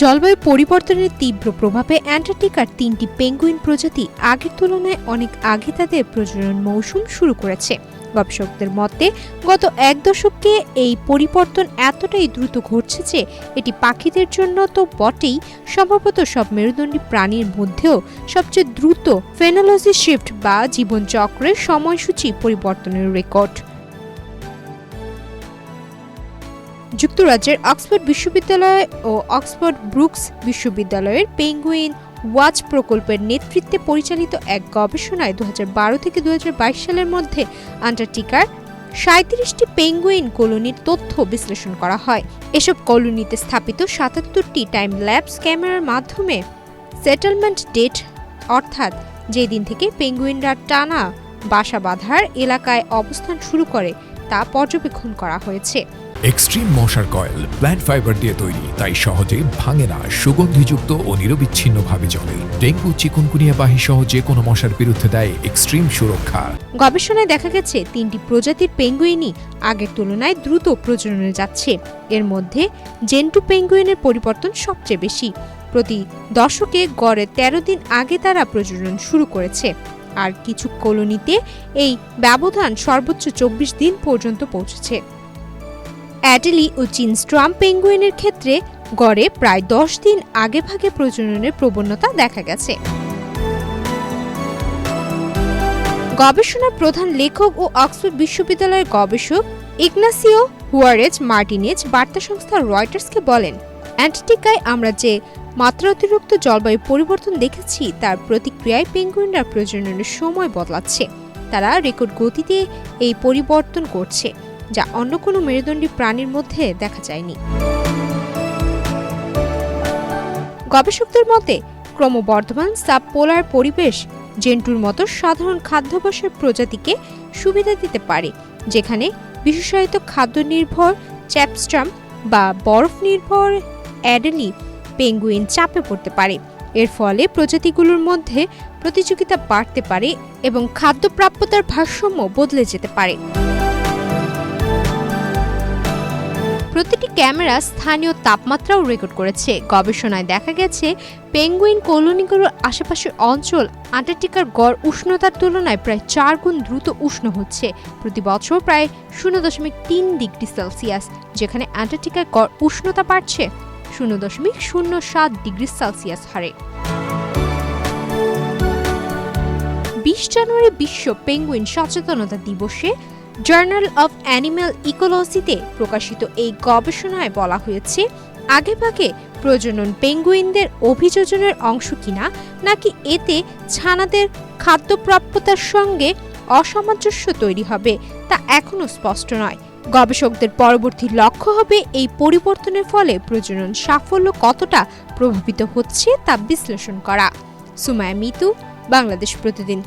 জলবায়ু পরিবর্তনের তীব্র প্রভাবে অ্যান্টার্কটিকার 3টি পেঙ্গুইন প্রজাতি আগের তুলনায় অনেক আগে তাদের প্রজনন মৌসুম শুরু করেছে। গবেষকদের মতে গত এক দশকে এই পরিবর্তন এতটাই দ্রুত ঘটছে যে এটি পাখিদের জন্য তো বটেই, সম্ভবত সব মেরুদণ্ডী প্রাণীর মধ্যেও সবচেয়ে দ্রুত ফেনোলজি শিফট বা জীবনচক্রের সময়সূচি পরিবর্তনের রেকর্ড। যুক্তরাজ্যের অক্সফোর্ড বিশ্ববিদ্যালয় ও অক্সফোর্ড ব্রুকস বিশ্ববিদ্যালয়ের পেঙ্গুইন ওয়াচ প্রকল্পের নেতৃত্বে পরিচালিত এক গবেষণায় 2012 থেকে 2022 সালের মধ্যে অ্যান্টার্কটিকার 37টি পেঙ্গুইন কলোনির তথ্য বিশ্লেষণ করা হয়। এসব কলোনিতে স্থাপিত 77টি টাইম ল্যাপস ক্যামেরার মাধ্যমে সেটেলমেন্ট ডেট, অর্থাৎ যেদিন থেকে পেঙ্গুইনরা টানা বাসা বাঁধার এলাকায় অবস্থান শুরু করে তা পর্যবেক্ষণ করা হয়েছে। এক্সট্রিম মশার কয়েল প্ল্যান্ট ফাইবার দিয়ে তৈরি, তাই সহজে ভাঙে না, সুগন্ধিযুক্ত ও নিরবিচ্ছিন্নভাবে জ্বলে। ডেঙ্গু, চিকুনগুনিয়া বাহি সহ যে কোনো মশার বিরুদ্ধে দেয় এক্সট্রিম সুরক্ষা। গবেষণায় দেখা গেছে 3টি প্রজাতির পেঙ্গুইনই আগের তুলনায় দ্রুত প্রজননে যাচ্ছে। এর মধ্যে জেন্টু পেঙ্গুইনের পরিবর্তন সবচেয়ে বেশি। প্রতি দশকে গড়ে 13 দিন আগে তারা প্রজনন শুরু করেছে, আর কিছু কলোনিতে এই ব্যবধান সর্বোচ্চ 24 দিন পর্যন্ত পৌঁছেছে। অ্যাডেলি ও চিনস্ট্রাম পেঙ্গুইনের ক্ষেত্রে গড়ে প্রায় 10 দিন আগেভাগে প্রজননের প্রবণতা দেখা গেছে। গবেষণার প্রধান লেখক ও অক্সফোর্ড বিশ্ববিদ্যালয়ের গবেষক ইগনাসিও হুয়ারেজ মার্টিনেজ বার্তা সংস্থা রয়টার্সকে বলেন, অ্যান্টার্কটিকায় আমরা যে মাত্রাতিরিক্ত জলবায়ু পরিবর্তন দেখেছি তার প্রতিক্রিয়ায় পেঙ্গুইনরা প্রজননের সময় বদলাচ্ছে। তারা রেকর্ড গতিতে এই পরিবর্তন করছে, যা অন্য কোনো মেরুদণ্ডী প্রাণীর মধ্যে দেখা যায়নি। গবেষকদের মতে ক্রমবর্ধমান সাবপোলার পরিবেশ জেন্টুর মতো সাধারণ খাদ্যাভ্যাসের প্রজাতিকে সুবিধা দিতে পারে, যেখানে বিশেষায়িত খাদ্য নির্ভর চ্যাপস্ট্রাম বা বরফ নির্ভর অ্যাডেলি পেঙ্গুইন চাপে পড়তে পারে। এর ফলে প্রজাতিগুলোর মধ্যে প্রতিযোগিতা বাড়তে পারে এবং খাদ্য প্রাপ্যতার ভারসাম্য বদলে যেতে পারে। প্রতিটি ক্যামেরা স্থানীয় তাপমাত্রাও রেকর্ড করেছে। গবেষণায় দেখা গেছে পেঙ্গুইন কলোনিগুলোর আশেপাশের অঞ্চল অ্যান্টার্কটিকার গড় উষ্ণতার তুলনায় প্রায় 4 গুণ দ্রুত উষ্ণ হচ্ছে, প্রতি বছর প্রায় 0.3 ডিগ্রি সেলসিয়াস, যেখানে অ্যান্টার্কটিকার গড় উষ্ণতা বাড়ছে 0.07 ডিগ্রি সেলসিয়াস হারে। 20 জানুয়ারি বিশ্ব পেঙ্গুইন সচেতনতা দিবসে জার্নাল অফ অ্যানিম্যাল ইকোলজিতে প্রকাশিত এই গবেষণায় বলা হয়েছে, আগেভাগে প্রজনন পেঙ্গুইনদের অভিযোজনের অংশ কিনা, নাকি এতে ছানাদের খাদ্যপ্রাপ্যতার সঙ্গে অসামঞ্জস্য তৈরি হবে তা এখনও স্পষ্ট নয়। গবেষকদের পরবর্তী লক্ষ্য হবে এই পরিবর্তনের ফলে প্রজনন সাফল্য কতটা প্রভাবিত হচ্ছে তা বিশ্লেষণ করা। সুমায়া মিতু, বাংলাদেশ প্রতিদিন।